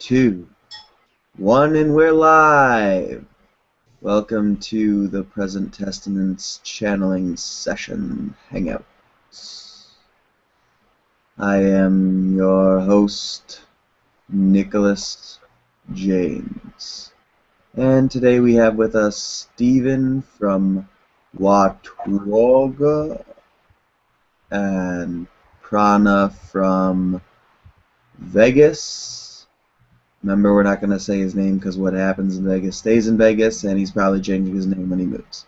2, 1, and we're live! Welcome to the Present Testament's channeling session hangouts. I am your host, Nicholas James. And today we have with us Stephen from Watwoga and Prana from Vegas. Remember, we're not going to say his name because what happens in Vegas stays in Vegas, and he's probably changing his name when he moves.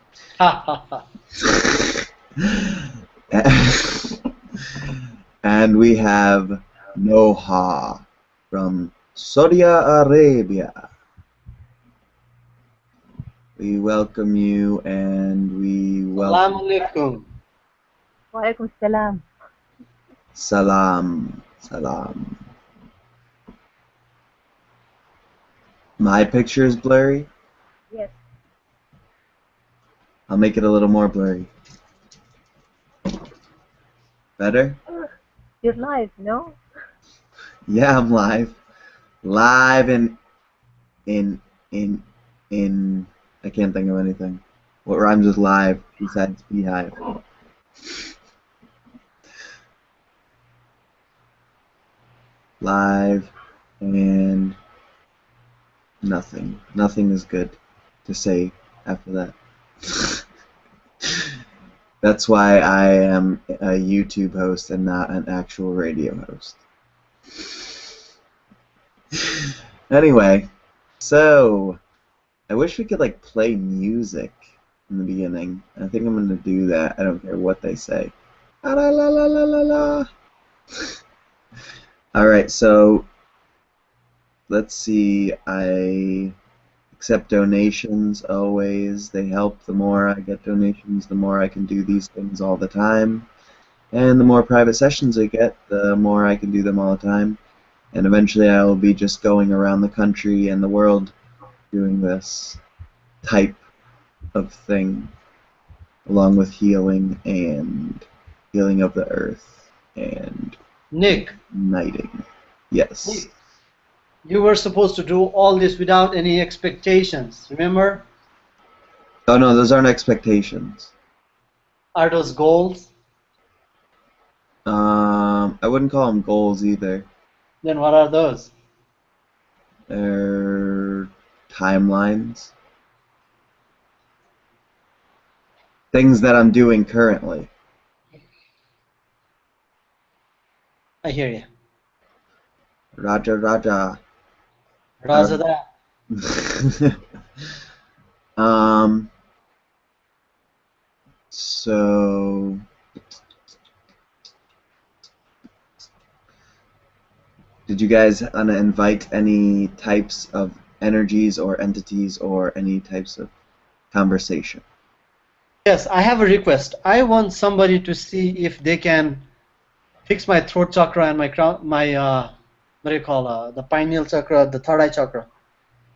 And we have Noha from Saudi Arabia. We welcome you, and we welcome... Assalamu alaikum. Wa alaikum salam. Salam. Salam. My picture is blurry? Yes. I'll make it a little more blurry. Better? You're live, no? Yeah, I'm live. Live in I can't think of anything. What rhymes with live besides beehive? Live and nothing. Nothing is good to say after that. That's why I am a YouTube host and not an actual radio host. Anyway, so I wish we could like play music in the beginning. I think I'm gonna do that. I don't care what they say. La la la la la la. All right, so let's see. I accept donations always. They help. The more I get donations, the more I can do these things all the time. And the more private sessions I get, the more I can do them all the time. And eventually I will be just going around the country and the world doing this type of thing, along with healing and healing of the earth and Nick, uniting. Yes. you were supposed to do all this without any expectations, remember? Oh no, those aren't expectations. Are those goals? I wouldn't call them goals either. Then what are those? They're timelines. Things that I'm doing currently. I hear you. Raja Raja. Raza that. So did you guys invite any types of energies or entities or any types of conversation? Yes, I have a request. I want somebody to see if they can fix my throat chakra and my crown, what do you call the pineal chakra, the third eye chakra.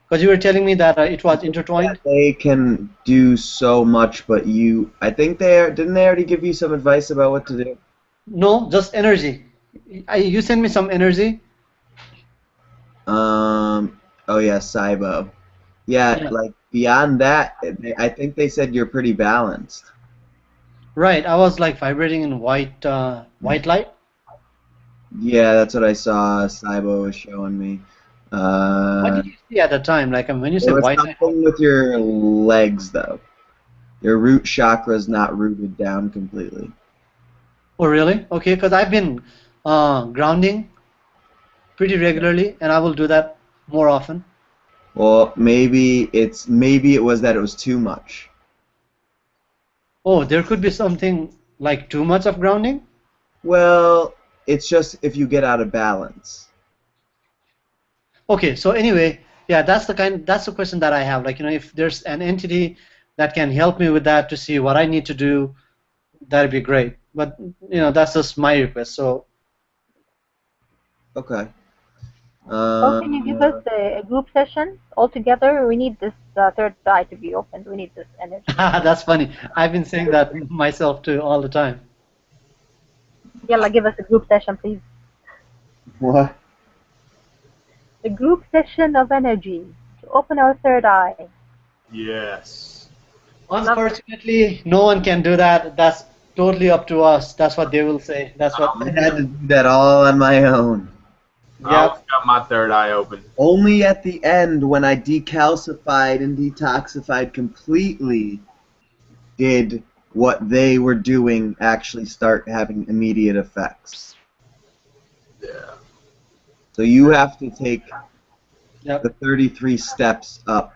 Because you were telling me that it was intertwined. Yeah, they can do so much, but I think didn't they already give you some advice about what to do? No, just energy. You sent me some energy. Oh yeah, Cybo. Yeah, like beyond that, I think they said you're pretty balanced. Right, I was like vibrating in white light. Yeah, that's what I saw. Cybo was showing me. What did you see at the time? Like when you say There was white light. something with your legs, though. Your root chakra is not rooted down completely. Oh, really? Okay, because I've been grounding pretty regularly, and I will do that more often. Well, maybe it was that it was too much. Oh, there could be something like too much of grounding? Well, it's just if you get out of balance. Okay, so anyway, yeah, that's the question that I have. Like, if there's an entity that can help me with that to see what I need to do, that'd be great. But that's just my request. So. Okay. Can you give us a group session all together? We need this third eye to be opened. We need this energy. That's funny. I've been saying that myself too all the time. Yalla, give us a group session, please. What? The group session of energy to open our third eye. Yes. Love it. Unfortunately, no one can do that. That's totally up to us. That's what they will say. That's what. I had to do that all on my own. I Yep. always got my third eye open. Only at the end, when I decalcified and detoxified completely, did what they were doing actually start having immediate effects. Yeah. So you have to take Yep. the 33 steps up.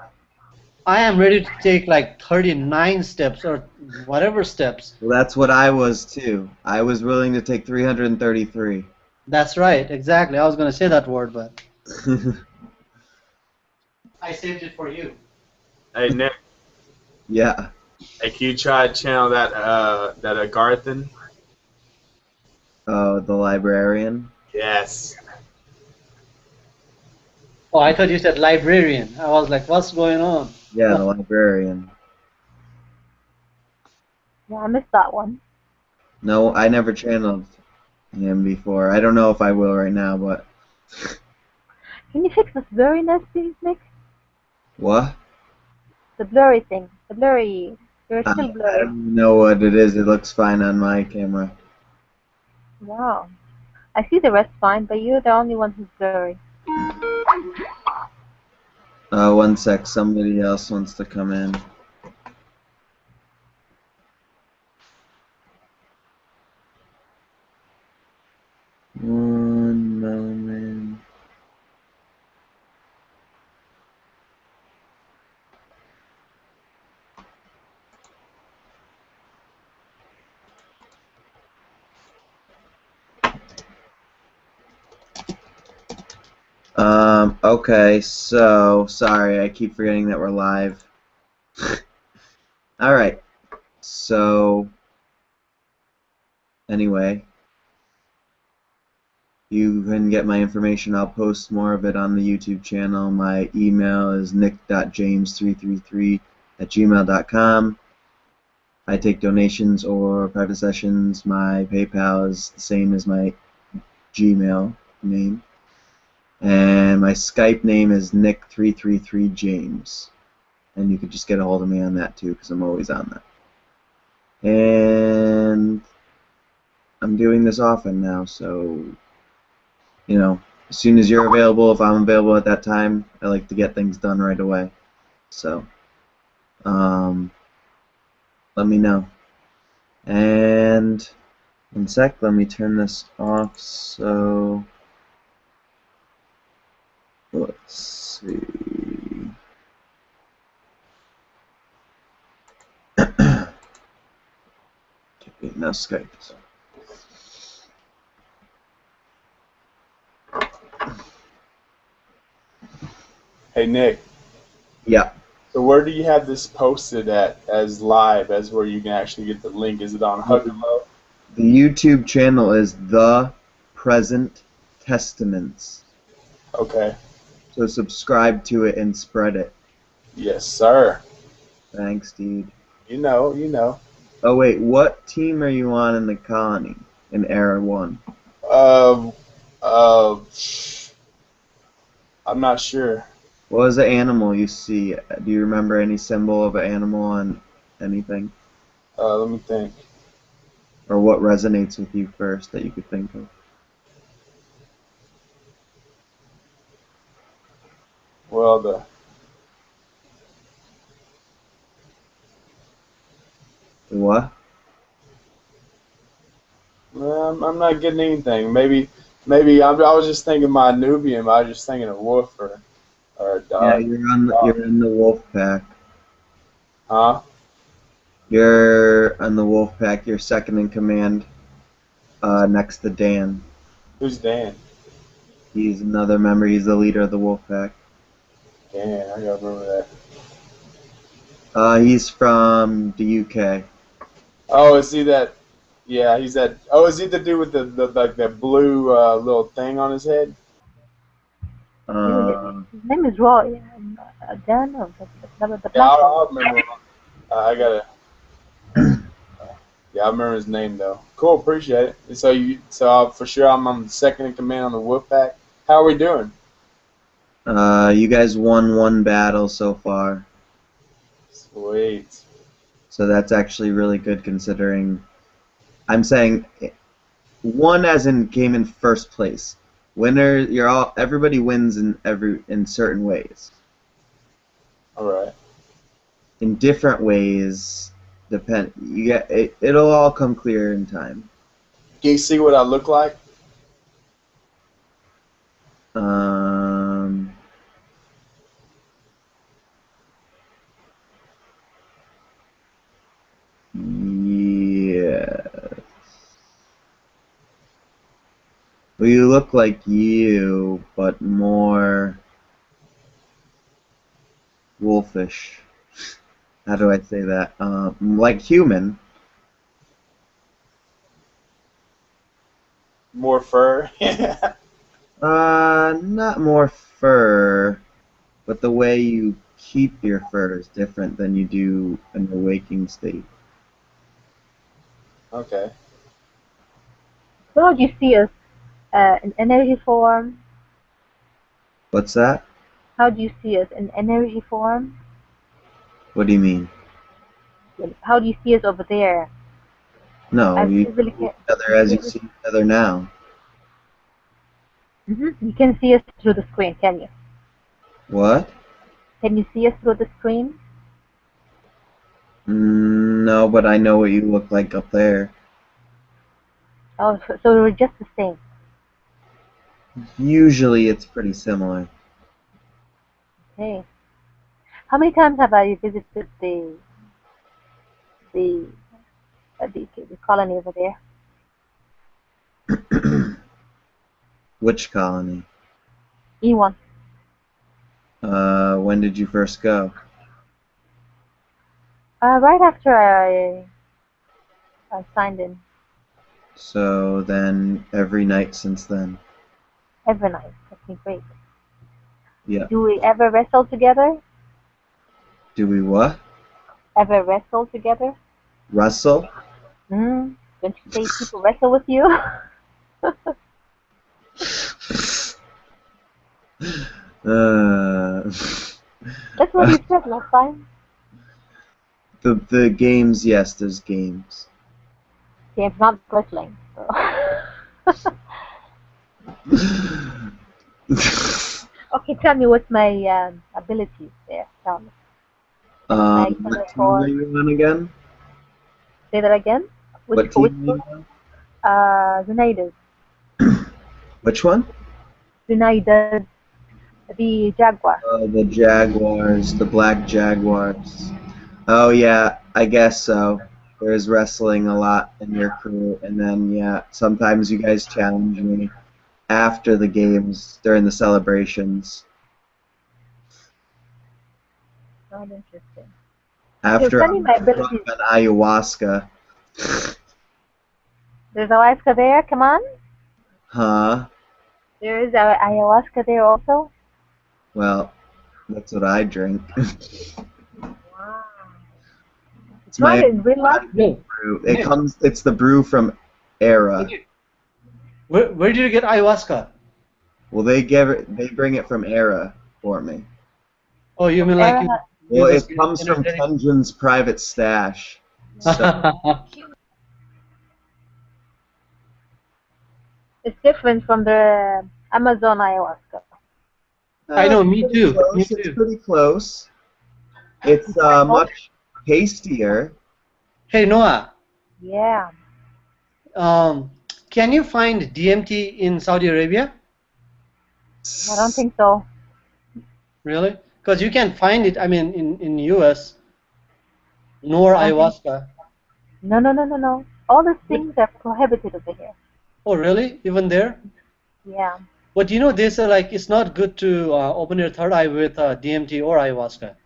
I am ready to take like 39 steps or whatever steps. Well, that's what I was too. I was willing to take 333. That's right. Exactly. I was going to say that word, but I saved it for you. Hey Nick, Yeah. hey, can you try to channel that Agarthan? Oh, the librarian. Yes. Oh, I thought you said librarian. I was like, what's going on? Yeah, the librarian. Yeah, I missed that one. No, I never channeled him before. I don't know if I will right now, but Can you fix this blurriness, please, Nick? what? The blurry thing. The blurry. You're I still don't blurry. even know what it is. It looks fine on my camera. Wow. I see the rest fine, but you're the only one who's blurry. One sec. Somebody else wants to come in. One moment. Okay, so sorry, I keep forgetting that we're live. Alright, so anyway, you can get my information. I'll post more of it on the YouTube channel. My email is nick.james333@gmail.com. I take donations or private sessions. My PayPal is the same as my Gmail name. And my Skype name is Nick333James. And you could just get a hold of me on that too, because I'm always on that. And I'm doing this often now, so, you know, as soon as you're available, if I'm available at that time, I like to get things done right away. So, let me know. And, one sec, let me turn this off, so, let's see. Okay, now Skype. Hey Nick. Yeah. So where do you have this posted at as live, as where you can actually get the link? Is it on Huggalo? The YouTube channel is The Present Testaments. Okay. So subscribe to it and spread it. Yes, sir. Thanks, dude. You know, you know. Oh wait, what team are you on in the colony in Era 1? Um, uh, I'm not sure. What was the animal you see? Do you remember any symbol of an animal on anything? Let me think. Or what resonates with you first that you could think of? Well, The what? I'm not getting anything. Maybe I was just thinking my Nubian. I was just thinking a wolf or a Yeah, dog. you're in the wolf pack. Huh? You're on the wolf pack. You're second in command, next to Dan. Who's Dan? He's another member. He's the leader of the wolf pack. Dan, I gotta remember that. He's from the UK. Oh, is he that? Yeah, he's that. Oh, is he the dude with the like that blue little thing on his head? His name is Roy. Dan, or the Yeah, black one. I'll remember. I gotta. Yeah, I remember his name though. Cool, appreciate it. So for sure I'm on second in command on the Wolfpack. How are we doing? You guys won one battle so far, Sweet. so that's actually really good considering. I'm saying one as in came in first place. Winner, everybody wins in certain ways. All right. In different ways, it'll all come clear in time. Can you see what I look like? Um, yeah. Well, you look like you, but more wolfish. How do I say that? Like human. More fur. Not more fur, but the way you keep your fur is different than you do in your waking state. Okay. So how do you see us in energy form? What's that? How do you see us in energy form? What do you mean? Like, how do you see us over there? No, I you physically see each can. other as you see each other now. You can see us through the screen, can you? What? Can you see us through the screen? No, but I know what you look like up there. Oh, so we're just the same. Usually it's pretty similar. Okay. How many times have I visited the the colony over there? Which colony? E1. When did you first go? Right after I signed in So then every night since then. every night. Okay, great. Yeah. Do we ever wrestle together? Do we what? Ever wrestle together? Wrestle? Don't you say people wrestle with you? Uh, That's what you said last time. the games, yes, there's games. Game's not wrestling. So. Okay, tell me what's my abilities there. Tell me. Like What Thunder team are Force. you on again? Say that again. What Which team are team? you on? United. Which one? United. The Jaguar. The Jaguars, the Black Jaguars. Oh yeah, I guess so. There's wrestling a lot in your crew, and then yeah, sometimes you guys challenge me after the games during the celebrations. Not interesting. Okay, After tell me my I'm drunk abilities. on ayahuasca. There's ayahuasca there. Come on. Huh? There is ayahuasca there also. Well, that's what I drink. Wow. It's Try my it in real life. No. brew. It's the brew from Era. Where did you get ayahuasca? Well, they bring it from Era for me. Oh, you From mean like Era. you Well, just it get comes from energetic? Kenjin's private stash. So, It's different from the Amazon ayahuasca. I know, it's me pretty too. Me close. It's too. pretty close. It's I hope. much tastier. Hey Noah, Yeah. um, can you find DMT in Saudi Arabia? I don't think so. Really? Because you can find it. I mean, in US, nor I don't think. ayahuasca. No, no, no, no, no. All these But, things are prohibited over here. oh, really? Even there? Yeah. But you know, they say like it's not good to open your third eye with DMT or ayahuasca.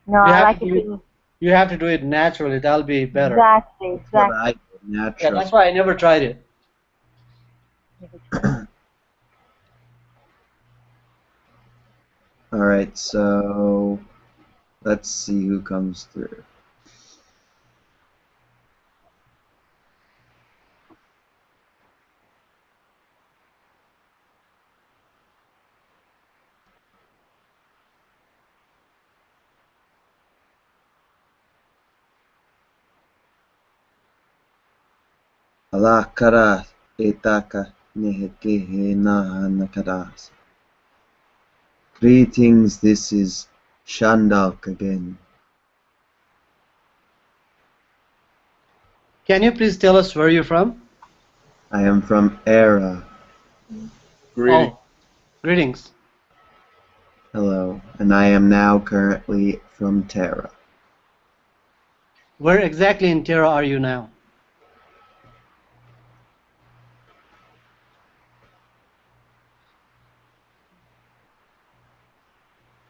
No, You I have to like it do it. too. You have to do it naturally. That'll be better. Exactly, That's what I exactly. do Yeah, naturally. that's why I never tried it. Never tried. All right, so let's see who comes through. Alakara etaka nehekehe nahanakadas. Greetings, this is Shandalk again. Can you please tell us where you're from? I am from Era. Greeting. Oh, greetings. Hello, and I am now currently from Terra. Where exactly in Terra are you now?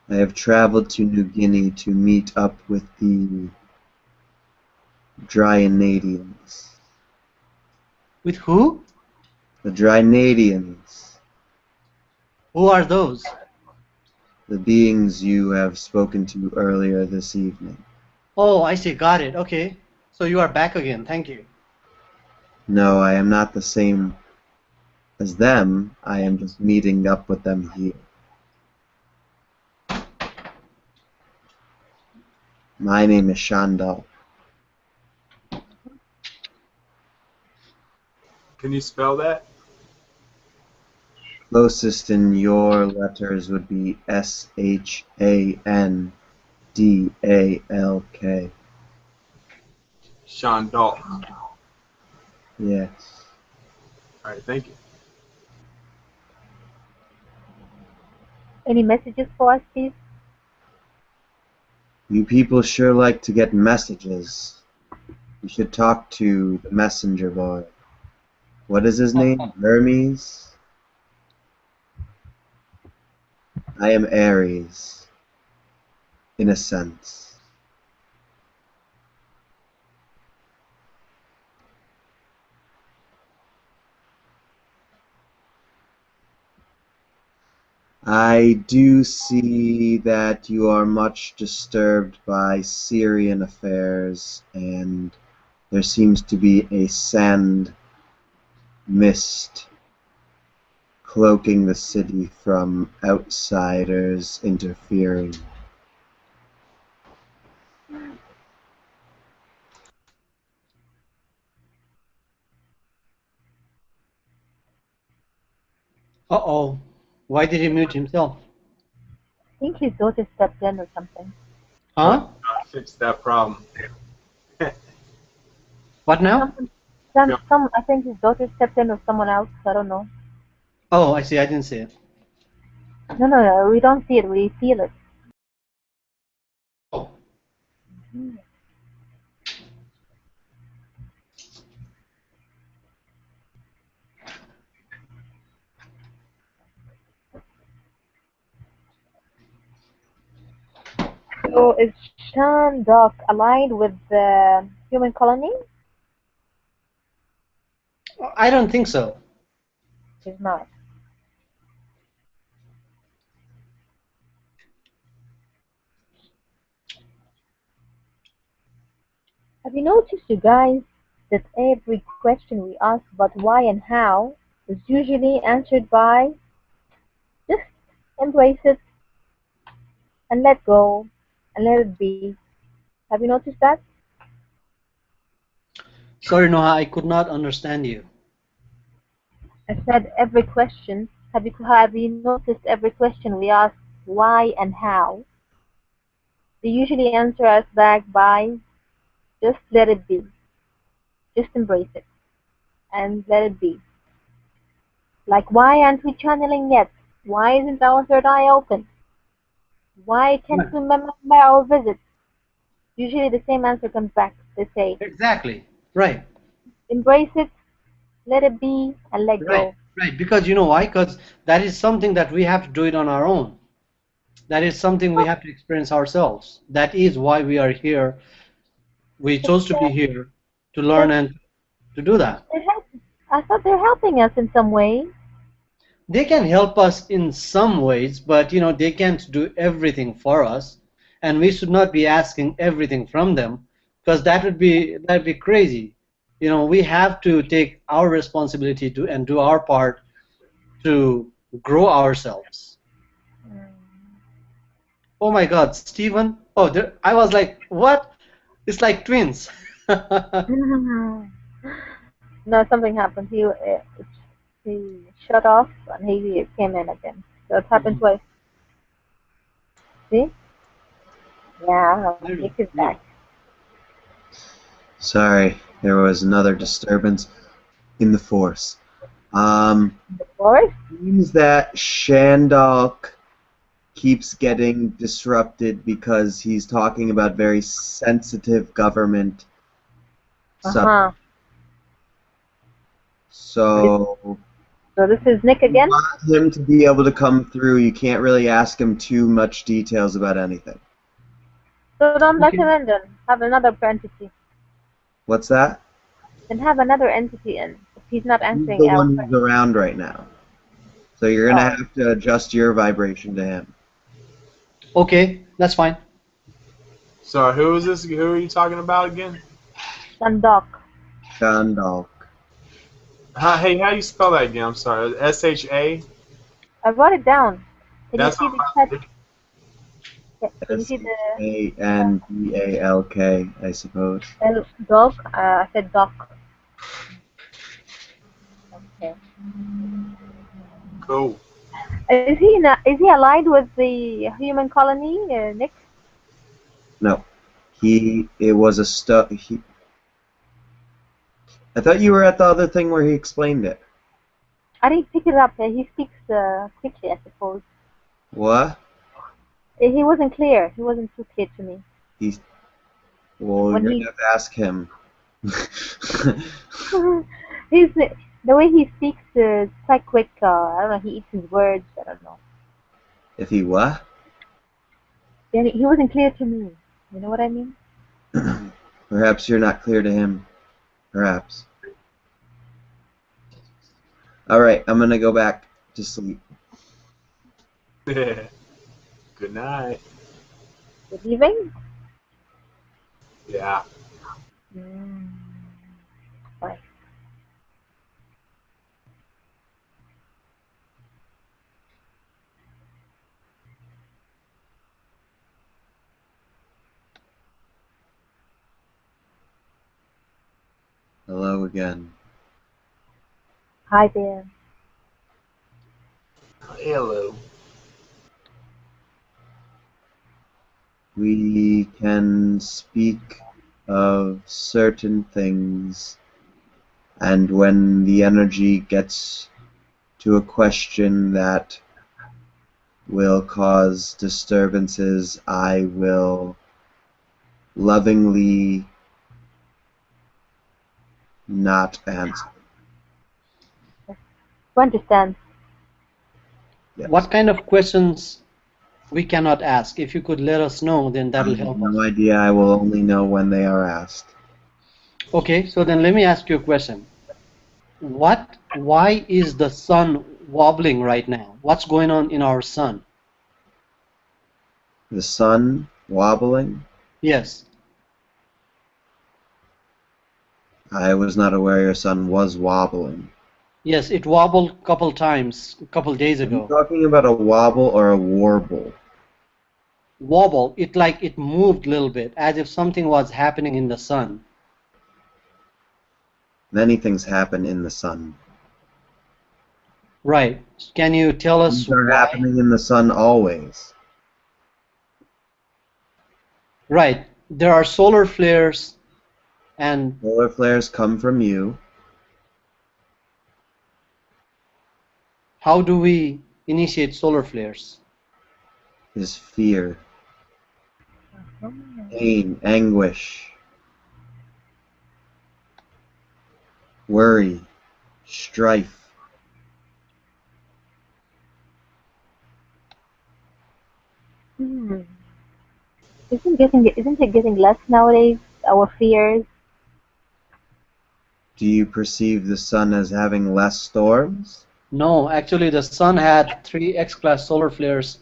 I have traveled to New Guinea to meet up with the Dryanadians. With who? The Dryanadians, Who are those? the beings you have spoken to earlier this evening. Oh, I see. Got it. Okay. So you are back again. Thank you. No, I am not the same as them. I am just meeting up with them here. My name is Shandalk. Can you spell that? Closest in your letters would be Shandalk. Shandalk. All Yes. right, thank you. Any messages for us, please? You people sure like to get messages. You should talk to the messenger boy. What is his name? Hermes? I am Ares, in a sense. I do see that you are much disturbed by Syrian affairs, and there seems to be a sand mist cloaking the city from outsiders interfering. Uh-oh. Why did he mute himself? I think his daughter stepped in or something. I'm Huh? trying to fix that problem. What now? Some, Yeah. I think his daughter stepped in or someone else. I don't know. Oh, I see. I didn't see it. No, no, no. We don't see it. We feel it. Oh. So is Shandok aligned with the human colony? I don't think so. He's not. Have you noticed, you guys, that every question we ask about why and how is usually answered by just embrace it and let go and let it be. Have you noticed that? Sorry, Noah, I could not understand you. I said every question. Have you noticed every question we ask why and how? They usually answer us back by just let it be. Just embrace it and let it be. Like why aren't we channeling yet? Why isn't our third eye open? Why can't Right. we remember our visit? Usually the same answer comes back. They say Exactly. Right. embrace it, let it be, and let Right. go. Right. Because you know why? Because that is something that we have to do it on our own. That is something we have to experience ourselves. That is why we are here. We But chose to be here to learn they're, and to do that. they're I thought they're helping us in some way. They can help us in some ways, but they can't do everything for us, and we should not be asking everything from them because that'd be crazy. We have to take our responsibility to and do our part to grow ourselves. Oh my God, Stephen! Oh, I was like, what? It's like twins. Mm. No, something happened. He shut off and he came in again. So it happened Mhm. twice. See? Yeah, Nick Maybe, is back. maybe. Sorry, there was another disturbance in the force. The forest? Seems that Shandalk keeps getting disrupted because he's talking about very sensitive government subjects. Uh-huh. This, So so this is Nick you again? want him to be able to come through. You can't really ask him too much details about anything. So don't let him Okay. in then. Have another entity. What's that? Then have another entity in. If he's not He's answering the our one who's questions. around right now. So you're gonna Oh, have to adjust your vibration to him. Okay, that's fine. So who is this? Who are you talking about again? Shandalk. Shandalk. Hey, how you spell that again? I'm sorry. S-H-A? I wrote it down. Can you That's see the all chat? right. Can you see the Shandalk, I suppose. dog? I said doc. Okay. Cool. Is he allied with the human colony, Nick? No, it was a I thought you were at the other thing where he explained it. I didn't pick it up. He speaks quickly, I suppose. What? He wasn't clear. He wasn't too clear to me. He's well, When you're he gonna have to ask him. he's the way he speaks is quite quick. I don't know. He eats his words. I don't know. If he what? Yeah, he wasn't clear to me. You know what I mean? Perhaps you're not clear to him. Perhaps. All right, I'm gonna go back to sleep. Good night. You're leaving? Yeah. Mm. Bye. Hello again. Hi there. Hello. We can speak of certain things, and when the energy gets to a question that will cause disturbances, I will lovingly not answer. You understand? Yes. What kind of questions we cannot ask? If you could let us know, then I that'll have help no us. idea. I will only know when they are asked. Okay, so then let me ask you a question. Why is the sun wobbling right now? What's going on in our sun? The sun wobbling? Yes. I was not aware your sun was wobbling. Yes, it wobbled a couple times, a couple days Are you ago. talking about a wobble or a warble? Wobble, it like it moved a little bit, as if something was happening in the sun. Many things happen in the sun. Right. Can you tell us Things are why? happening in the sun always. Right. There are solar flares, and Solar flares come from you. how do we initiate solar flares? Is fear, Mm. pain, anguish, worry, strife. Hmm. Isn't it getting less nowadays? Our fears. Do you perceive the sun as having less storms? No, actually, the sun had three X-class solar flares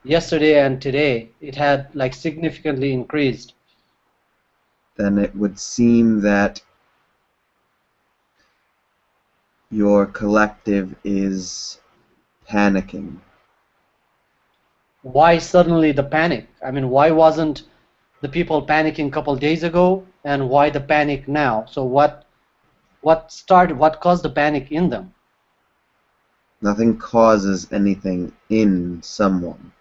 yesterday and today. It had like significantly increased. Then it would seem that your collective is panicking. Why suddenly the panic? I mean, why wasn't the people panicking a couple days ago, and why the panic now? So What caused the panic in them? Nothing causes anything in someone.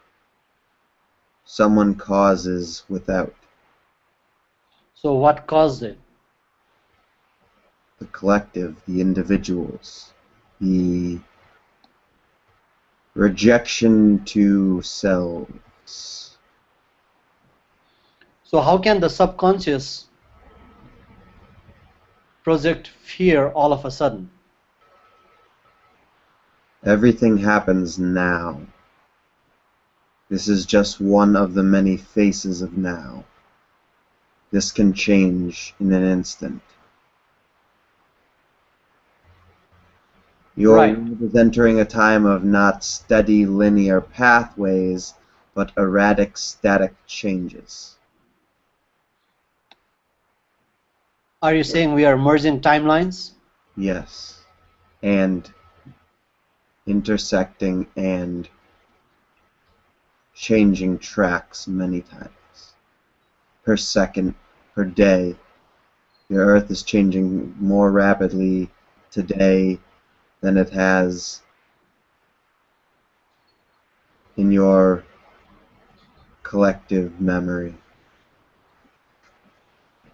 Someone causes without. So what caused it? The collective, the individuals, the rejection to selves. So how can the subconscious project fear all of a sudden? Everything happens now. This is just one of the many faces of now. This can change in an instant. Your Right. world is entering a time of not steady linear pathways, but erratic static changes. Are you saying we are merging timelines? Yes. And intersecting and changing tracks many times. Per second, per day. Your Earth is changing more rapidly today than it has in your collective memory.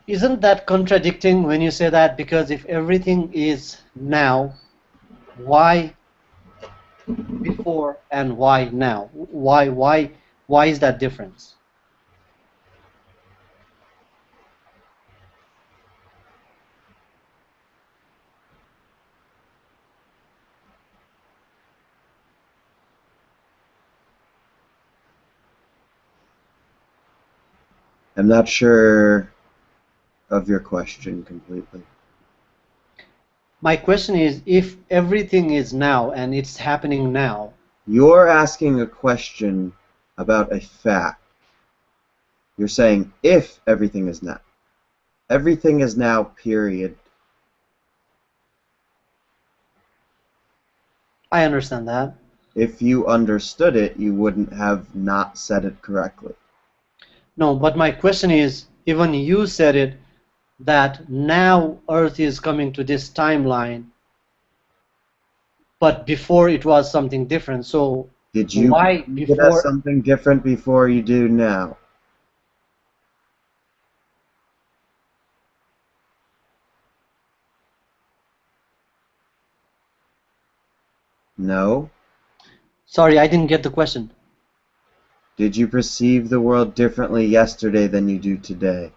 Isn't that contradicting when you say that? Because if everything is now, why before and why now? Why is that difference? I'm not sure of your question completely. My question is, if everything is now and it's happening now, You're asking a question about a fact. You're saying if everything is now. Everything is now, period. I understand that. If you understood it, you wouldn't have not said it correctly. No, but my question is, even you said it, that now Earth is coming to this timeline, but before it was something different. So Did you why perceive it as before? something different before you do now? No? Sorry, I didn't get the question. Did you perceive the world differently yesterday than you do today?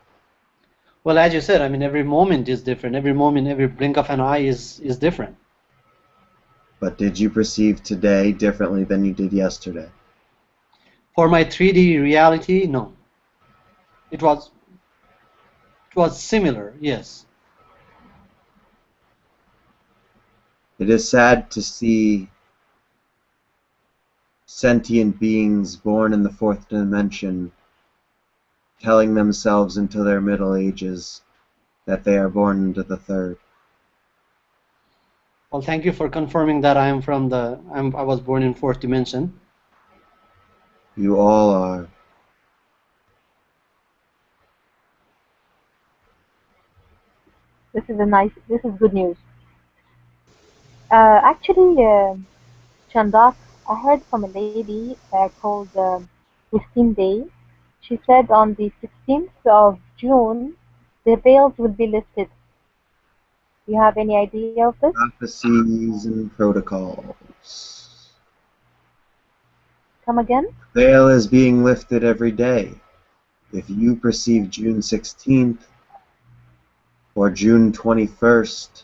Well, as you said, I mean, every moment is different. Every moment, every blink of an eye is different. But did you perceive today differently than you did yesterday? For my 3D reality, no. It was similar, yes. It is sad to see sentient beings born in the fourth dimension telling themselves into their middle ages that they are born into the third. Well, thank you for confirming that I was born in fourth dimension. You all are. This is good news. Actually, Shandalk, I heard from a lady called Christine Day. She said on the 16th of June, the veils will be lifted. Do you have any idea of this? Prophecies and protocols. Come again? The veil is being lifted every day. If you perceive June 16th or June 21st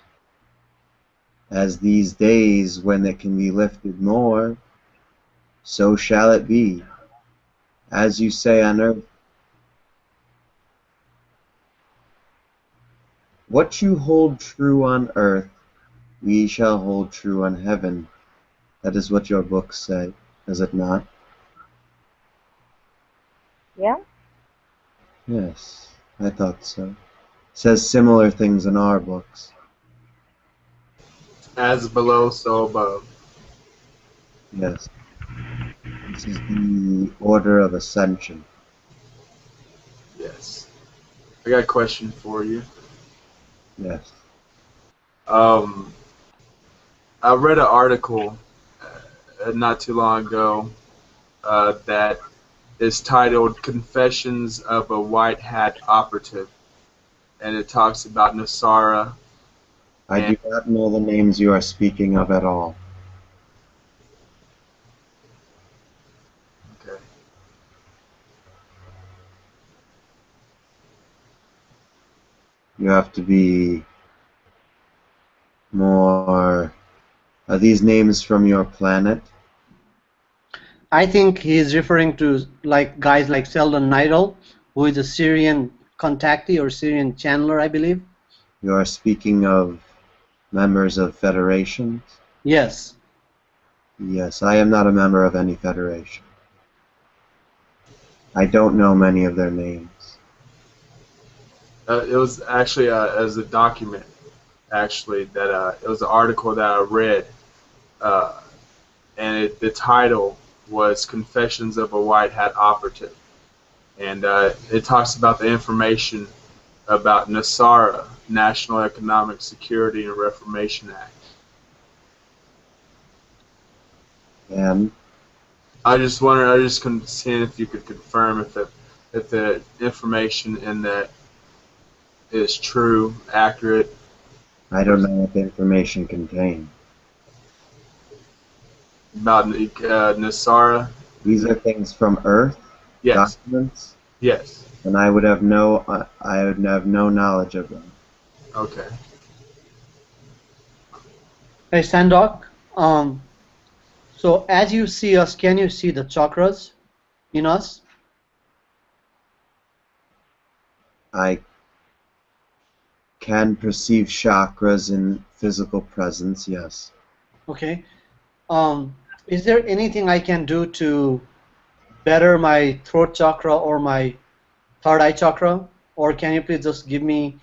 as these days when it can be lifted more, so shall it be. As you say on earth, what you hold true on earth, we shall hold true on heaven. That is what your books say, is it not? Yeah? Yes, I thought so. It says similar things in our books. As below, so above. Yes. This is the order of ascension. Yes. I got a question for you. Yes. Um, I read an article not too long ago that is titled "Confessions of a White Hat Operative," and it talks about Nasara. I And do not know the names you are speaking of at all. okay, You have to be more. Are these names from your planet? I think he's referring to like guys like Sheldon Nidal, who is a Syrian contactee or Syrian channeler, I believe. You are speaking of members of federations? Yes. Yes, I am not a member of any federation. I don't know many of their names. it was actually as a document actually that it was an article that I read, uh, and the title was "Confessions of a White Hat Operative," and it talks about the information about NASARA, National Economic Security and Reformation Act. And I just couldn't see if you could confirm if the information in that is true, accurate. I don't know what the information contains. About NASARA. These are things from Earth, Yes, documents, yes. and I would have no knowledge of them. Okay. Hey, Sandok. So as you see us, can you see the chakras in us? I can perceive chakras in physical presence, yes. Okay. Is there anything I can do to better my throat chakra or my third eye chakra? Or can you please just give me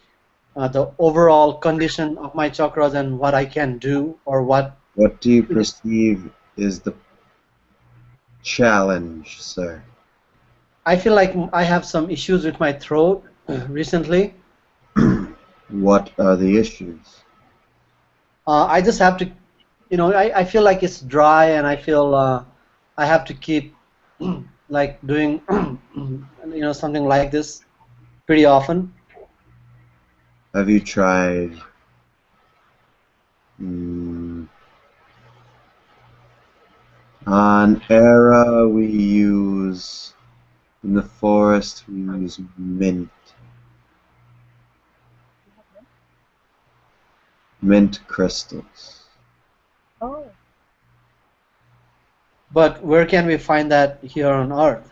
the overall condition of my chakras and what I can do or what? What do you perceive is the challenge, sir? I feel like I have some issues with my throat recently. What are the issues? I just have to, I feel like it's dry and I feel I have to keep like doing, something like this pretty often. Have you tried mm, on Era we use in the forest we use mint crystals. Oh, But where can we find that here on Earth?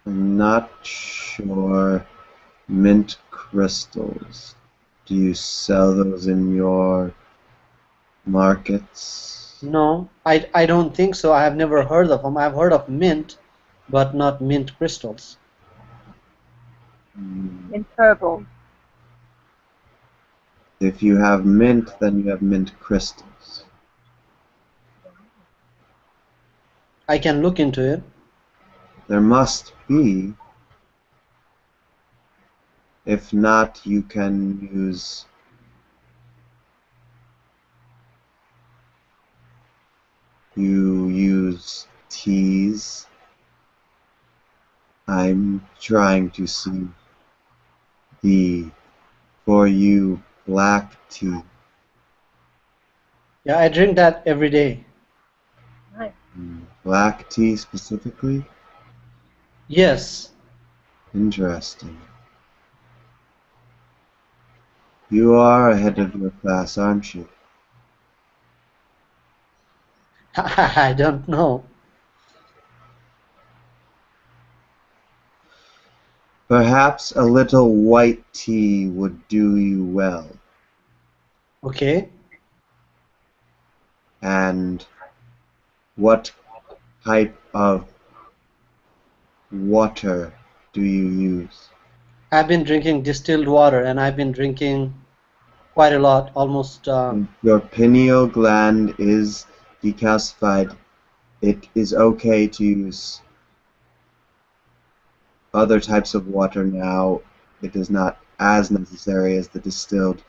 I'm not sure. Mint crystals. Do you sell those in your markets? No, I don't think so. I have never heard of them. I've heard of mint, but not mint crystals. Mm, in purple. if you have mint, then you have mint crystals. I can look into it. There must be. If not, you can use teas. I'm trying to see the for you black tea. Yeah, I drink that every day. Nice. Black tea specifically? Yes. Interesting. You are ahead of your class, aren't you? I don't know. Perhaps a little white tea would do you well. Okay. And what type of water do you use? I've been drinking distilled water and I've been drinking quite a lot, almost. If your pineal gland is decalcified, it is okay to use other types of water now. It is not as necessary as the distilled.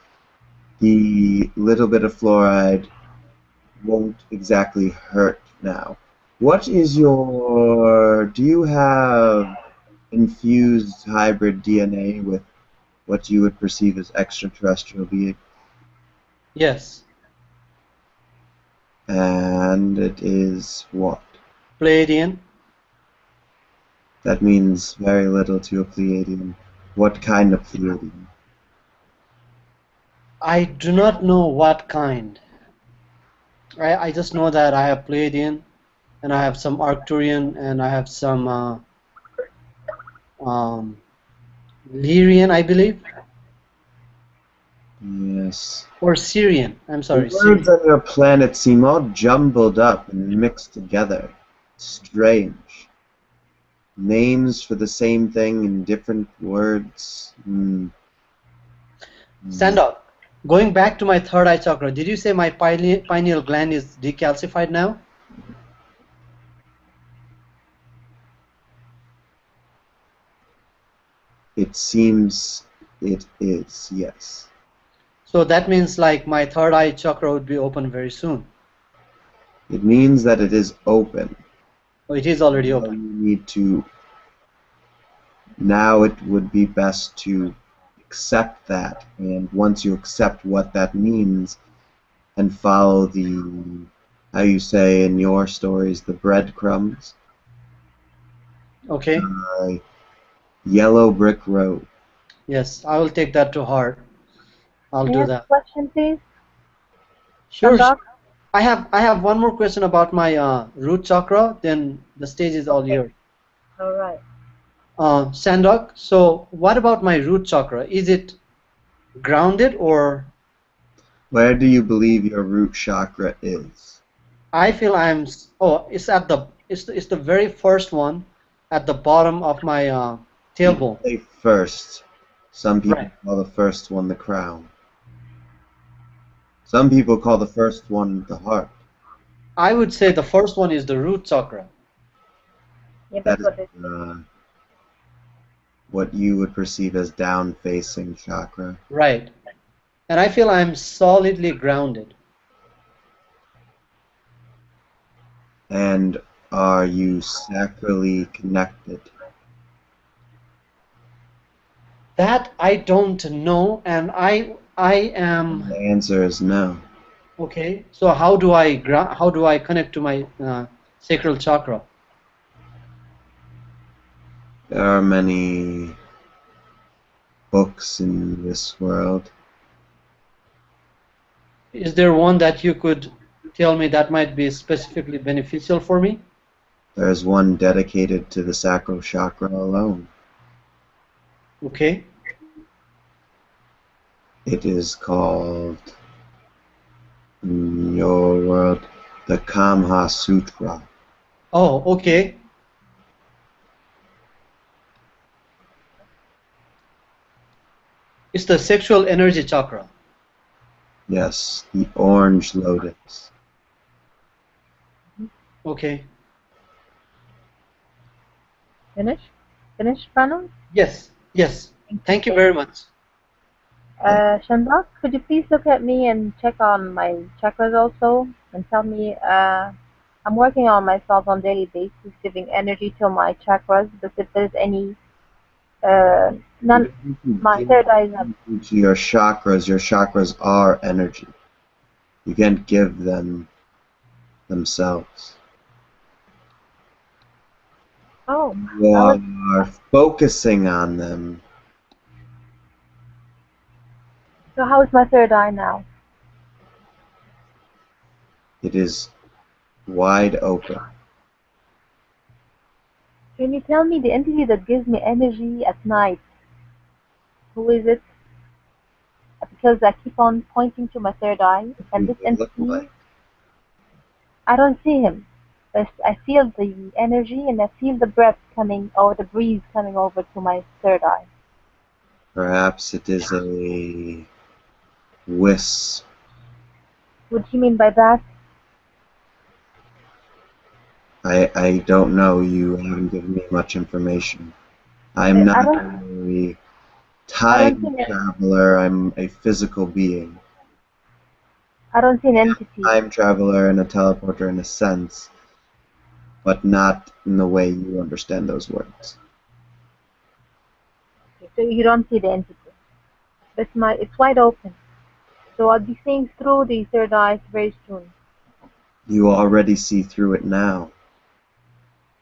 the little bit of fluoride won't exactly hurt now. What is your... Do you have infused hybrid DNA with what you would perceive as extraterrestrial being? Yes. And it is what? Pleiadian. That means very little to a Pleiadian. What kind of Pleiadian? I do not know what kind. I just know that I have Pleiadian, and I have some Arcturian, and I have some um, Lyrian, I believe, Yes. or Syrian. I'm The sorry, words Syrian. on your planet seem all jumbled up and mixed together. Strange. Names for the same thing in different words. Shandalk, going back to my third eye chakra, did you say my pineal gland is decalcified now? It seems it is, yes. So that means like my third eye chakra would be open very soon. It means that it is open. Oh, it is already Now open. you need to... Now it would be best to accept that, and once you accept what that means and follow the, how you say in your stories, the breadcrumbs, Okay. yellow brick road. Yes, I will take that to heart. I'll May I do ask a that. question, please? Sure. Shandalk? I have one more question about my root chakra. Then the stage is all Okay. yours. All right. Sandok, so what about my root chakra? Is it grounded, or Where do you believe your root chakra is? I feel it's at the very first one at the bottom of my People tailbone. say first. Some people Right. call the first one the crown. Some people call the first one the heart. I would say the first one is the root chakra. Yeah, That that's is what it is. what you would perceive as down-facing chakra. Right. And I feel I'm solidly grounded. And are you sacrally connected? That I don't know, and I am The answer is no. okay. So how do I connect to my sacral chakra? There are many books in this world. Is there one that you could tell me that might be specifically beneficial for me? There's one dedicated to the sacral chakra alone. Okay. It is called, in your world, the Kamha Sutra. Oh, okay. It's the sexual energy chakra. Yes, the orange lotus. Okay. Finished? Finished, Pranav? Yes, yes. Thank you very much. Shandalk, could you please look at me and check on my chakras also and tell me, I'm working on myself on a daily basis, giving energy to my chakras, but if there's any, none, my third eye is up. To your chakras are energy. You can't give them themselves. Oh, You I was, are focusing on them. so how is my third eye now? It is wide open. Can you tell me the entity that gives me energy at night? Who is it? Because I keep on pointing to my third eye, and Who this does it look entity, like? I don't see him. But I feel the energy and I feel the breath coming or the breeze coming over to my third eye. Perhaps it is a wisp. What do you mean by that? I don't know. You haven't given me much information. I'm I not don't a I don't time think it, traveler. I'm a physical being. I don't see an entity. Time traveler and a teleporter in a sense, but not in the way you understand those words. Okay, so you don't see the entity. It's wide open. So I'll be seeing through the third eye very soon. You already see through it now.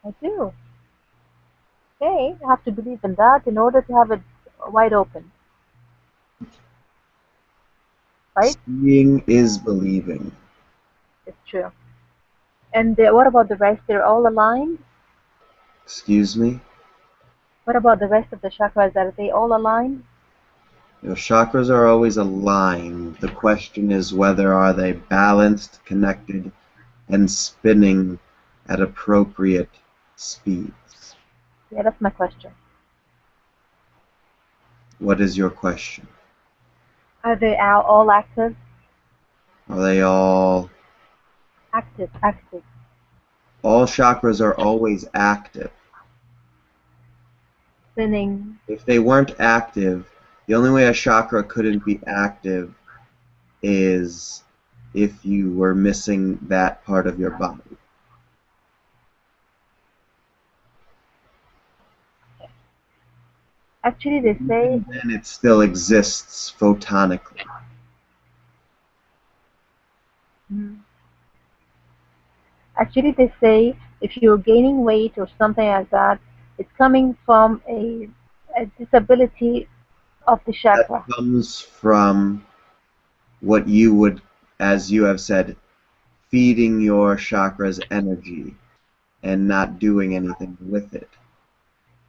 I do. Okay, I have to believe in that in order to have it wide open, right? Seeing is believing. It's true. And what about the rest? They're all aligned? Excuse me? What about the rest of the chakras? Are they all aligned? Your chakras are always aligned. The question is whether are they balanced, connected, and spinning at appropriate speeds. Yeah, that's my question. What is your question? Are they all active? Are they all... Active, active. All chakras are always active. Spinning. If they weren't active, the only way a chakra couldn't be active is if you were missing that part of your body. Actually, they say, Even then, it still exists photonically. mm, actually they say if you're gaining weight or something like that, it's coming from a disability of the That chakra. comes from what you would, as you have said, feeding your chakras energy and not doing anything with it.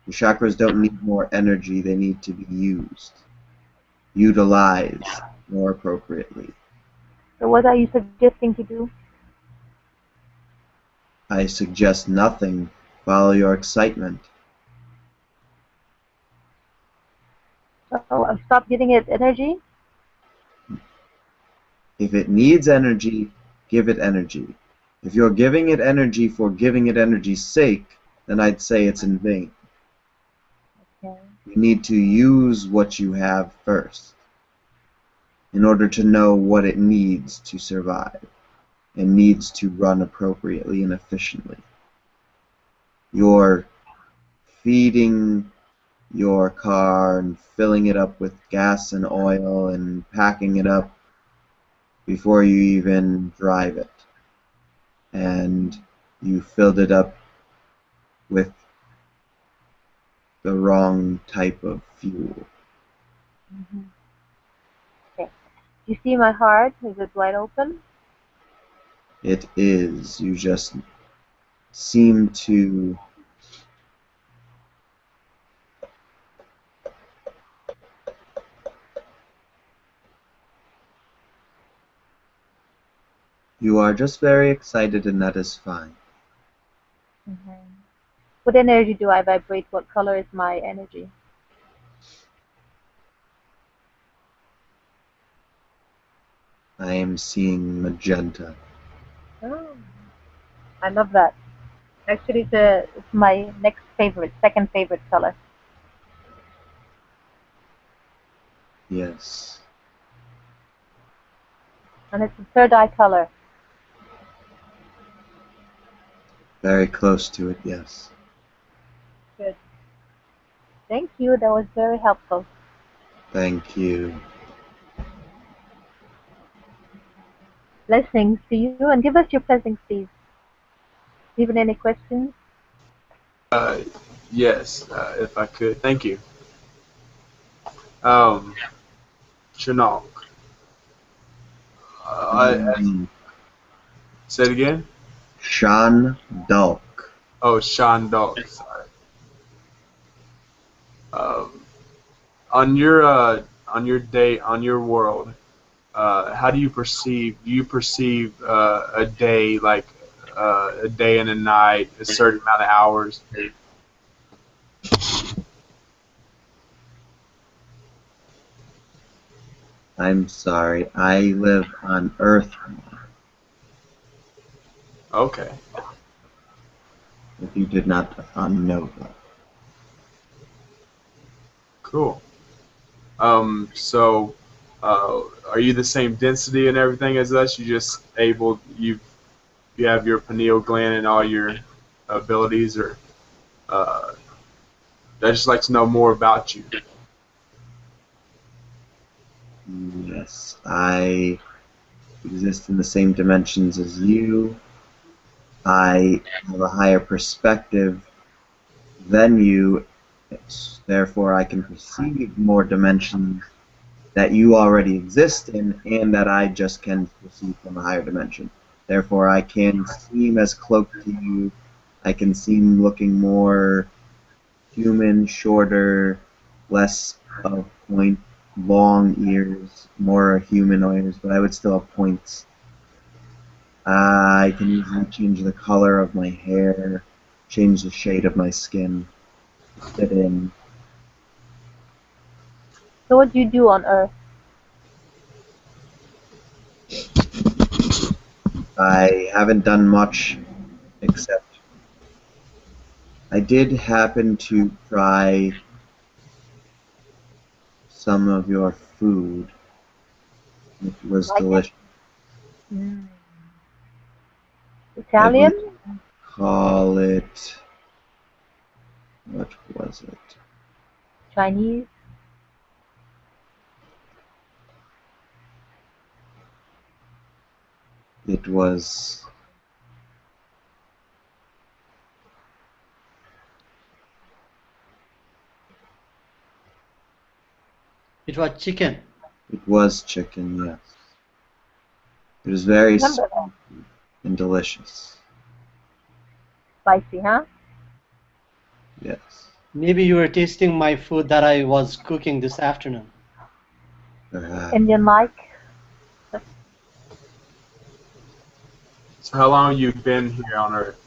The chakras don't need more energy, they need to be used, utilized more appropriately. So what are you suggesting to do? I suggest nothing. Follow your excitement. So stop giving it energy? If it needs energy, give it energy. If you're giving it energy for giving it energy's sake, then I'd say it's in vain. Okay. You need to use what you have first in order to know what it needs to survive and needs to run appropriately and efficiently. You're feeding your car and filling it up with gas and oil and packing it up before you even drive it. And you filled it up with the wrong type of fuel. Hmm. Okay. You see my heart? Is it wide open? It is. You just seem to... You are just very excited, and that is fine. Hmm. What energy do I vibrate? What color is my energy? I am seeing magenta. Oh, I love that. Actually, it's my next favorite, second favorite color. Yes. And it's the third eye color. Very close to it, yes. Good. Thank you. That was very helpful. Thank you. Blessings to you, and give us your blessings, please. Even any questions? Uh, yes, if I could. Thank you. Um, Shandalk. Shandalk. Say it again. Shandalk. Oh, Shandalk. Sorry. Um, on your day on your world, how do you perceive? Do you perceive a day like a day and a night, a certain amount of hours? I'm sorry. I live on Earth, Okay, if you did not know that. cool. So Are you the same density and everything as us? You have your pineal gland and all your abilities, or uh, I just like to know more about you. Yes, I exist in the same dimensions as you. I have a higher perspective than you, therefore I can perceive more dimensions that you already exist in and that I just can perceive from a higher dimension. Therefore I can seem as cloaked to you. I can seem looking more human, shorter, less of point, long ears, more human ears, but I would still have points. I can easily change the color of my hair, change the shade of my skin, fit in. So what do you do on Earth? I haven't done much except I did happen to try some of your food. It was Like it? delicious. Mm. I believe Italian? call it, what was it? Chinese? It was, It was chicken. it was chicken, yes. It was very Remember that? sweet and delicious. Spicy, huh? Yes, Maybe you were tasting my food that I was cooking this afternoon. perhaps. Indian-like? So how long have you been here on Earth?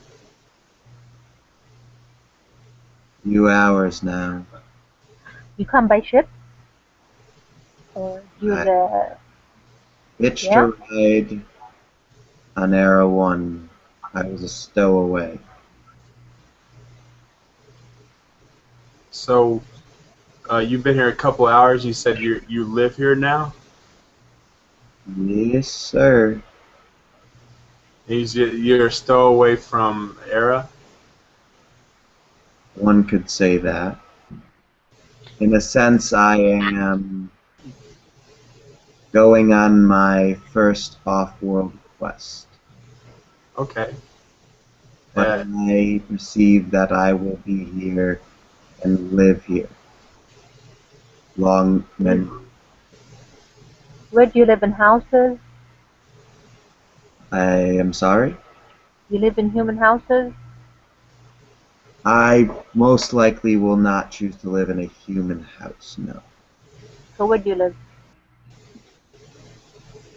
Few hours now. You come by ship? Or do you, I hitched yeah? a ride on Era 1. I was a stowaway. So you've been here a couple hours. You said you live here now. Yes, sir. You're a stowaway from Era. One could say that. In a sense, I am going on my first off-world quest, Okay. but Uh, I perceive that I will be here and live here long many. Where do you live, in houses? I am sorry. You live in human houses? I most likely will not choose to live in a human house. No, So where do you live?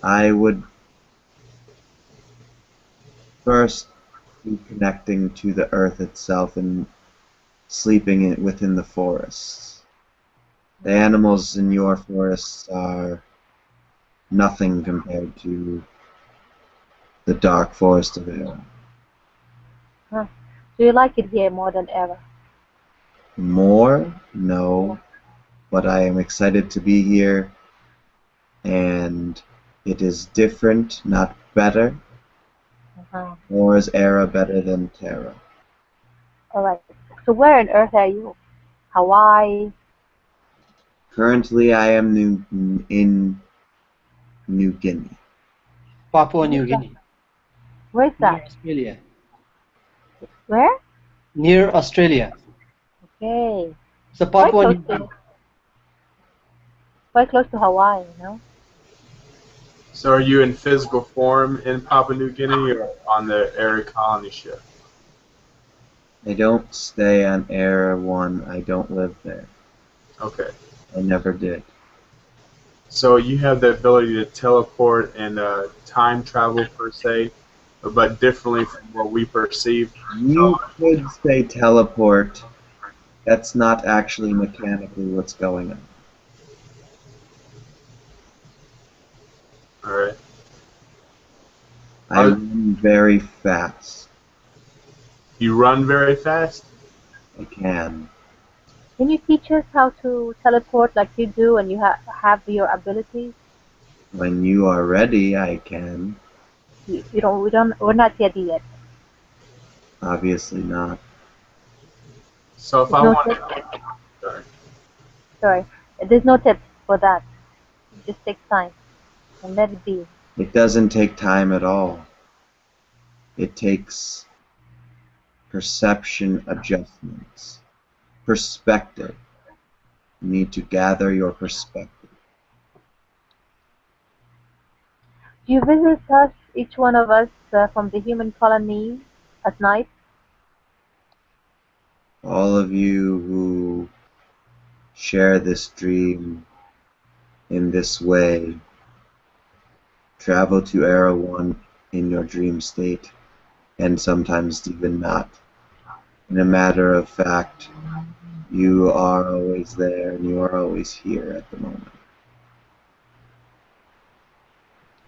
I would first be connecting to the earth itself and sleeping it within the forests. The animals in your forests are nothing compared to the dark forest of Era. Huh. Do you like it here more than ever? More? No, but I am excited to be here, and it is different, not better. Uh-huh. Nor is Era better than Terra. Alright. So where on Earth are you? Hawaii? Currently, I am in New Guinea. Papua New Where's that? Guinea. Where's Near that? Australia. Where? Near Australia. Okay. So Quite Papua close New Guinea. to quite close to Hawaii, you know? so are you in physical form in Papua New Guinea or on the Era colony ship? I don't stay on Era 1. I don't live there. Okay. I never did. So you have the ability to teleport and time travel per se, but differently from what we perceive. So, You could say teleport. That's not actually mechanically what's going on. all right. I run very fast. You run very fast. I can. Can you teach us how to teleport like you do and you have your abilities? When you are ready, I can. We're not ready yet. Obviously not. So if There's I no want, tips. sorry. Sorry, there's no tips for that. It just takes time and let it be. It doesn't take time at all. It takes perception adjustments. Perspective. You need to gather your perspective. Do you visit us, each one of us, from the human colony at night? All of you who share this dream in this way, travel to Era 1 in your dream state, and sometimes even not. In a matter of fact, you are always there and you are always here at the moment.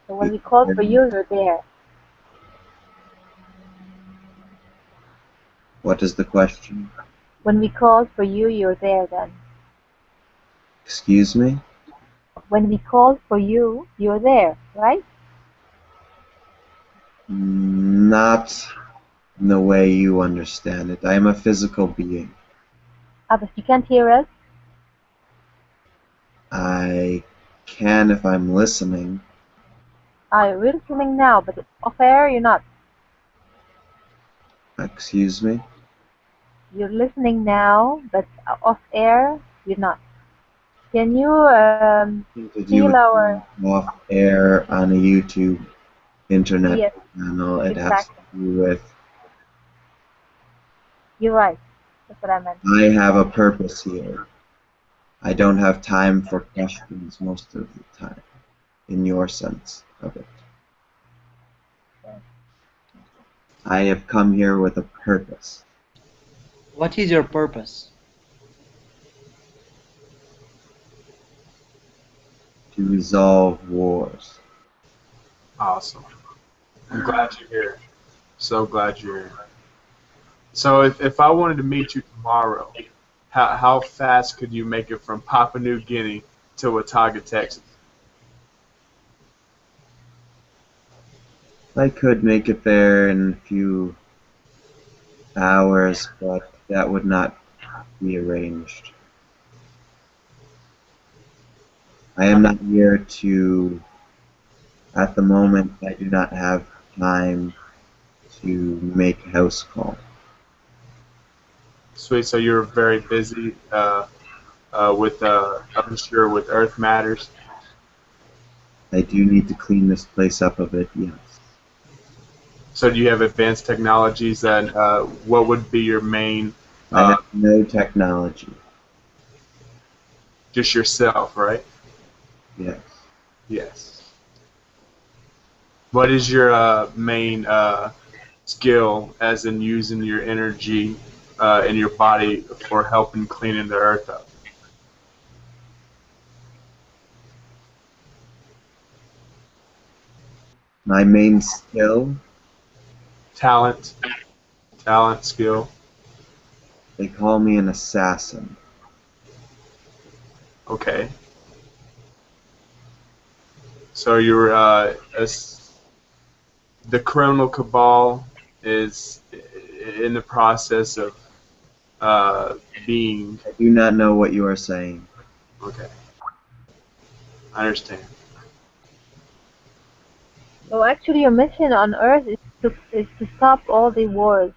So when we call for you, you're there. What is the question? When we call for you, you're there then. Excuse me? When we call for you, you're there, right? Not in the way you understand it. I am a physical being. Ah, but you can't hear us? I can if I'm listening. We're listening now, but off air, you're not. Excuse me? You're listening now, but off air, you're not. Can you Nothing to do feel with our... being off air on a YouTube internet Yes, channel. It has to exactly. do with You're right. That's what I meant. I have a purpose here. I don't have time for questions most of the time, in your sense of it. I have come here with a purpose. What is your purpose? To resolve wars. Awesome. I'm glad you're here. So glad you're here. So if I wanted to meet you tomorrow, how fast could you make it from Papua New Guinea to Watauga, Texas? I could make it there in a few hours, but that would not be arranged. I am not here to, at the moment, I do not have time to make house call. Sweet. So you're very busy with I'm sure with Earth Matters. I do need to clean this place up a bit, yes. So do you have advanced technologies? And what would be your main? I have no technology. Just yourself, right? Yes. Yes. What is your main skill, as in using your energy in your body for helping cleaning the earth up? My main skill, Talent, skill. they call me an assassin. Okay. So you're the criminal cabal is in the process of being. I do not know what you are saying. Okay. I understand. So actually, your mission on Earth is to stop all the wars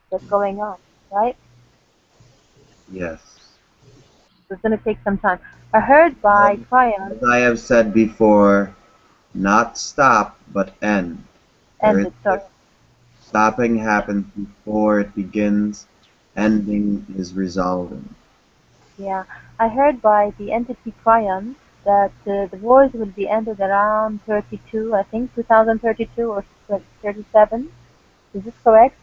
that's going on, right? Yes. So it's going to take some time. I heard by Cryon, As I have said before, not stop, but end. There and is it, sorry. stopping happens before it begins. Ending is resolving. Yeah, I heard by the entity Cryon that the wars will be ended around 32, I think 2032 or 37. Is this correct?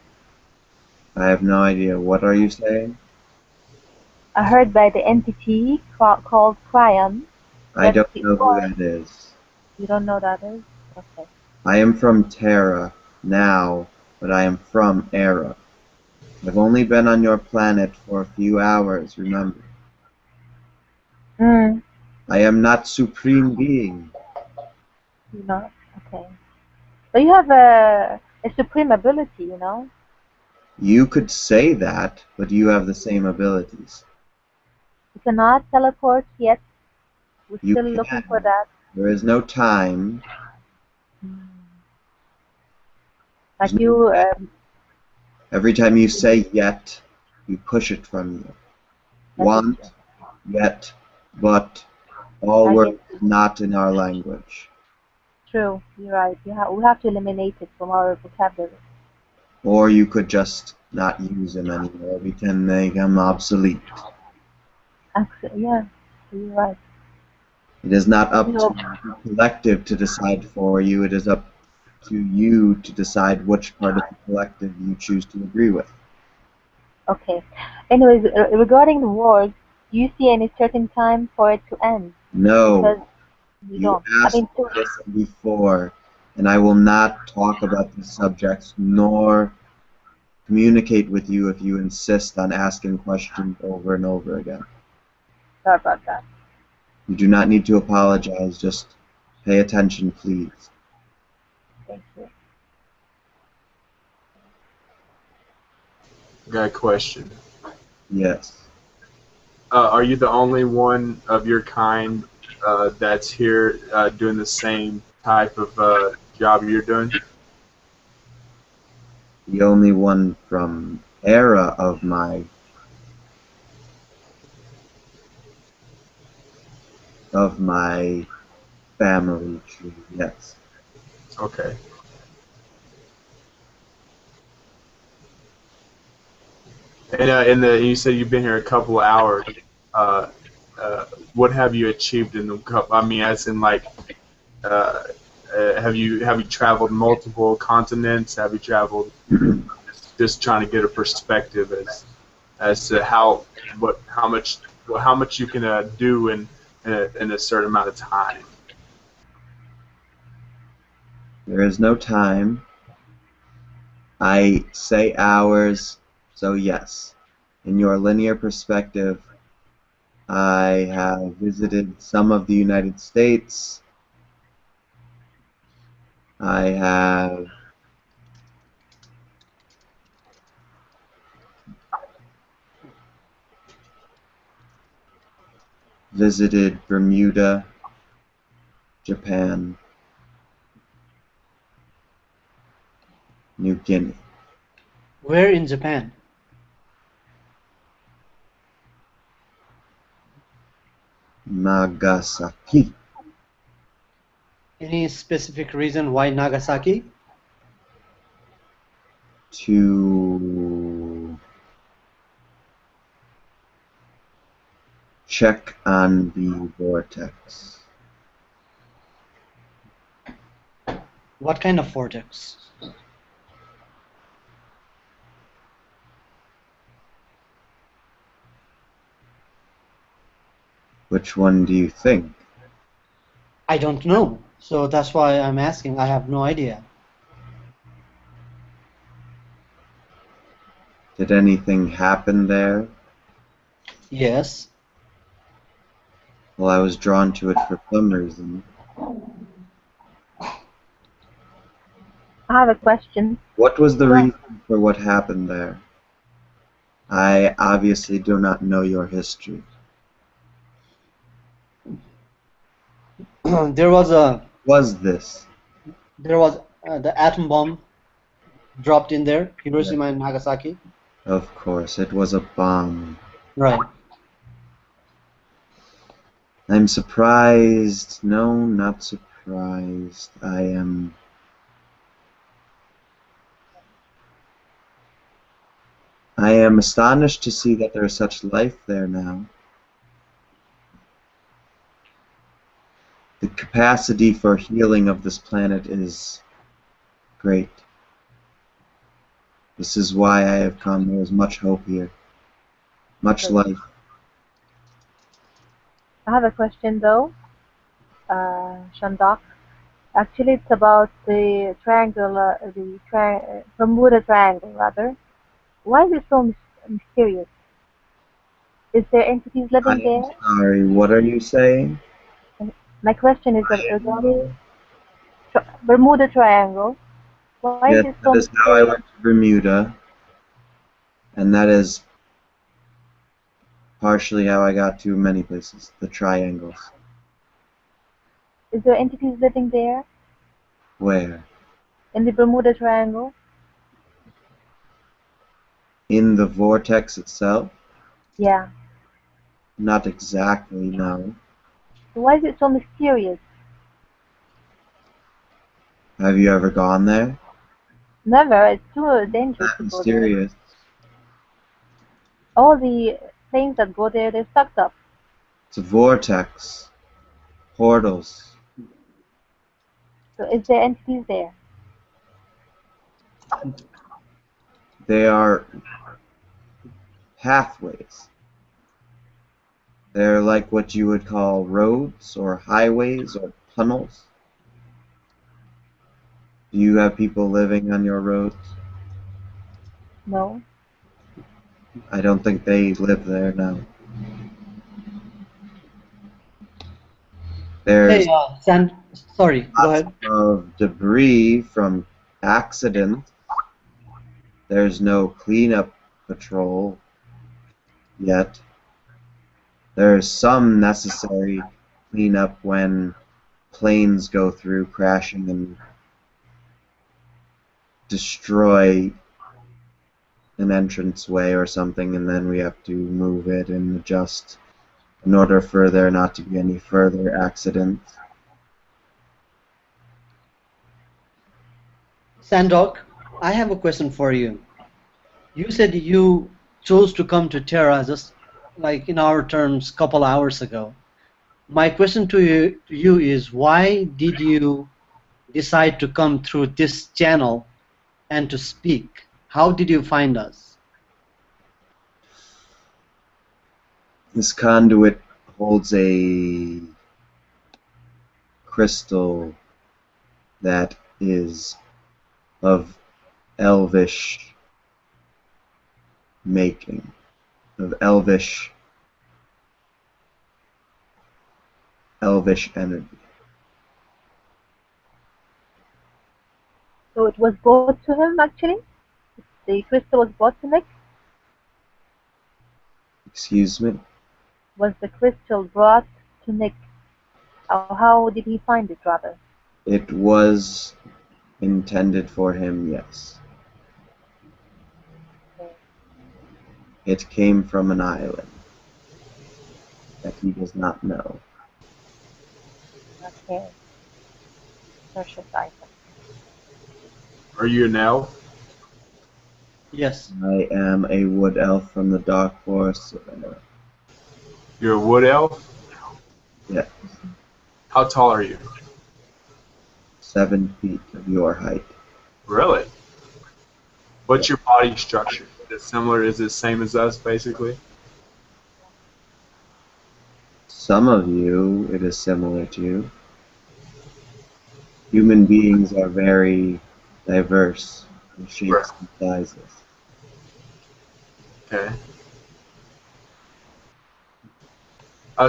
I have no idea. What are you saying? I heard by the entity called Cryon I that don't the know who war... that is. You don't know that is? Okay. I am from Terra now, but I am from Era. I've only been on your planet for a few hours, remember. Mm. I am not supreme being. You know. Okay. So you have a supreme ability, you know. You could say that, but you have the same abilities. You cannot teleport yet. We're You still looking for can. that. There is no time. Mm. There's Like no you, Every time you say yet, you push it from you. that is Want, true. yet, but, all I words get you. not in our language. True. You're right. We have to eliminate it from our vocabulary. Or you could just not use them anymore. We can make them obsolete. Actually, yeah. You're right. It is not up to So, the collective to decide for you. It is up to you to decide which part of the collective you choose to agree with. okay. Anyways, regarding the wars, do you see any certain time for it to end? No, Because you you don't. I asked mean, me this before, and I will not talk about these subjects nor communicate with you if you insist on asking questions over and over again. sorry about that. You do not need to apologize, just pay attention, please. Thank you. Got a question. Yes. Are you the only one of your kind that's here doing the same type of job you're doing? The only one from era of my family tree, yes. Okay. And you said you've been here a couple of hours. Uh, what have you achieved in the couple? I mean, as in like, uh, have you traveled multiple continents? Have you traveled? Just trying to get a perspective as to how much you can do in a certain amount of time. There is no time. I say hours, so yes. In your linear perspective, I have visited some of the United States. I have visited Bermuda, Japan, New Guinea. Where in Japan? Nagasaki. Any specific reason why Nagasaki? To check on the vortex. What kind of vortex? Which one do you think? I don't know. So that's why I'm asking. I have no idea. Did anything happen there? Yes. Well, I was drawn to it for some reason. I have a question. What was the So, reason for what happened there? I obviously do not know your history. there was a Was this? there was the atom bomb dropped in there, Yeah, Hiroshima and Nagasaki. of course, it was a bomb. Right. I'm surprised. No, not surprised. I am astonished to see that there is such life there now. The capacity for healing of this planet is great. This is why I have come. There is much hope here. Much good. life. I have a question though, Shandok. Actually, it's about the triangle, Bermuda Triangle, rather. Why is it so mysterious? Is there entities I living am there? sorry. What are you saying? My question is I regarding am. Bermuda Triangle. Why is Yes, it so that is how I mysterious? went to Bermuda, and that is partially how I got to many places, the triangles. Is there entities living there Where? in the Bermuda Triangle? In the vortex itself? Yeah. Not exactly, no. So why is it so mysterious? Have you ever gone there? Never. It's too dangerous That to go there. mysterious. All the planes that go there, they're sucked up. It's a vortex. Portals. So is there entities there? They are pathways. They're like what you would call roads or highways or tunnels. Do you have people living on your roads? No. I don't think they live there now. Hey, There's sorry, go lots ahead. of debris from accidents. There's no cleanup patrol yet. There's some necessary cleanup when planes go through crashing and destroy an entranceway or something, and then we have to move it and adjust in order for there not to be any further accidents. Sandok, I have a question for you. You said you chose to come to Terra just like in our terms, couple hours ago. My question to you is why did you decide to come through this channel and to speak? How did you find us? This conduit holds a crystal that is of elvish making, of elvish energy. So it was brought to him actually? The crystal was brought to Nick? Excuse me? Was the crystal brought to Nick? Or how did he find it rather? It was intended for him, yes. It came from an island that he does not know. Okay. Precious item. Are you an elf? Yes. I am a wood elf from the dark forests of Air. You're a wood elf? Yeah, How tall are you? 7 feet of your height. Really? What's your body structure? Is it similar? Is it same as us, basically? Some of you, it is similar to. Human beings are very diverse in Right. shapes and sizes. Okay.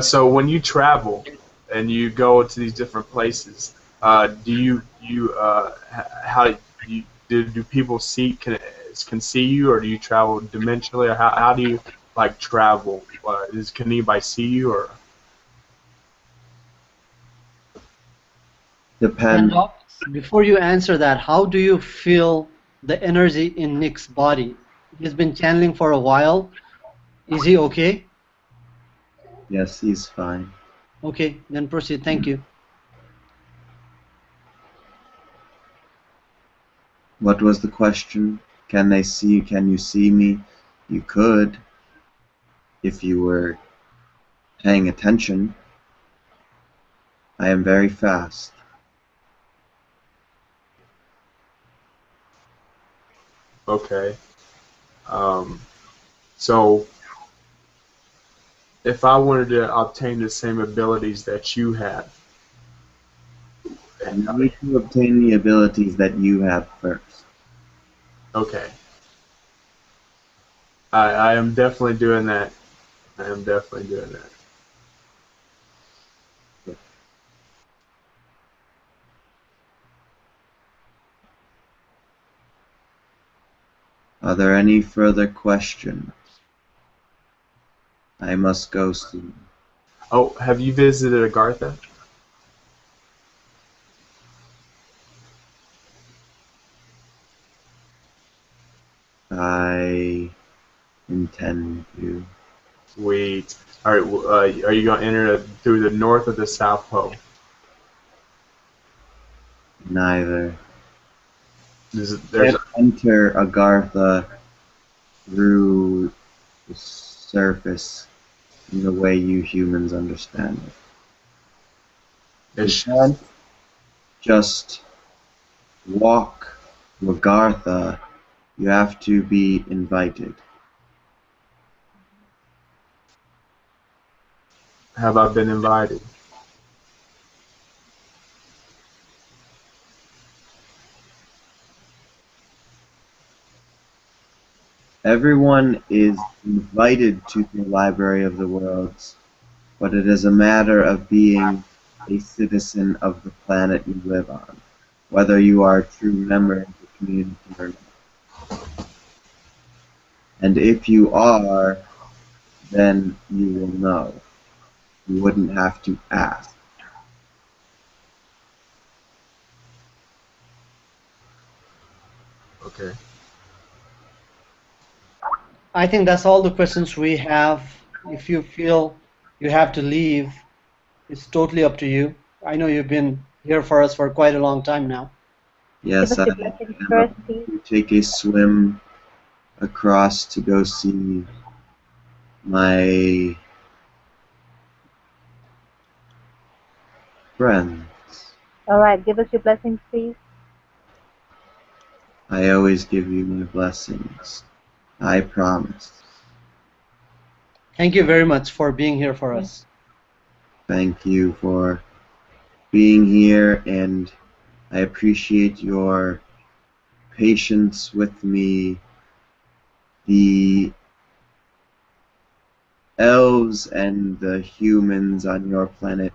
So when you travel and you go to these different places, do how do people can see you, or do you travel dimensionally, or how do you like travel? Can anybody see you, or Depends. Sandok, before you answer that, how do you feel the energy in Nick's body? He's been channeling for a while. Is he okay? Yes, he's fine. Okay, then proceed. Thank you. What was the question? Can you see me? You could, if you were paying attention. I am very fast. okay? Um, so if I wanted to obtain the same abilities that you have, You need to obtain the abilities that you have first. okay, I am definitely doing that. I am definitely doing that. Are there any further questions? I must go soon. Oh, have you visited Agartha? I intend to. Sweet. All right. Are you going to enter through the north or the south pole? Neither. There's Enter Agartha through the surface in the way you humans understand it. You it's can't just walk to Agartha. You have to be invited. have I been invited? Everyone is invited to the Library of the Worlds, but it is a matter of being a citizen of the planet you live on, whether you are a true member of the community or not. And if you are, then you will know. You wouldn't have to ask. Okay. I think that's all the questions we have. If you feel you have to leave, it's totally up to you. I know you've been here for us for quite a long time now. Give Yes, us I your blessings am first, about please. to take a swim across to go see my friends. All right, give us your blessings, please. I always give you my blessings. I promise. Thank you very much for being here for us. Thank you for being here, and I appreciate your patience with me. The elves and the humans on your planet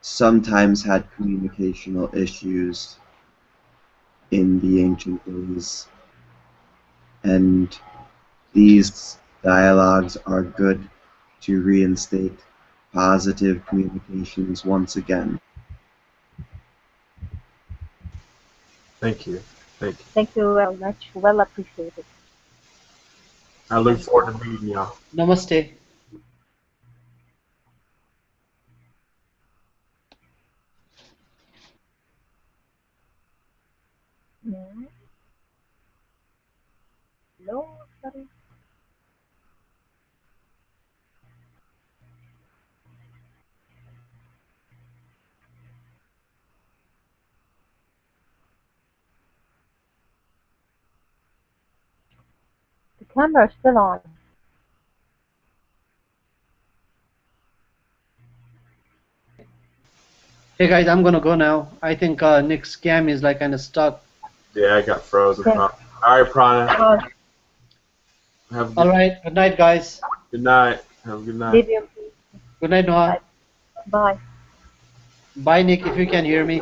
sometimes had communicational issues in the ancient days, and these dialogues are good to reinstate positive communications once again. Thank you. Thank you. Thank you very much. Well appreciated. I look forward to meeting y'all. Namaste. Mm. No, sorry. The camera's still on. Hey guys, I'm gonna go now. I think Nick's scam is like kind of stuck. Yeah, I got frozen. Okay. All right, Prana. Oh, Have a All right. Good night, guys. good night. Have a good night. leave you in peace. Good night, Bye. Noah. Bye. Bye, Nick, if you can hear me.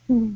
Hmm.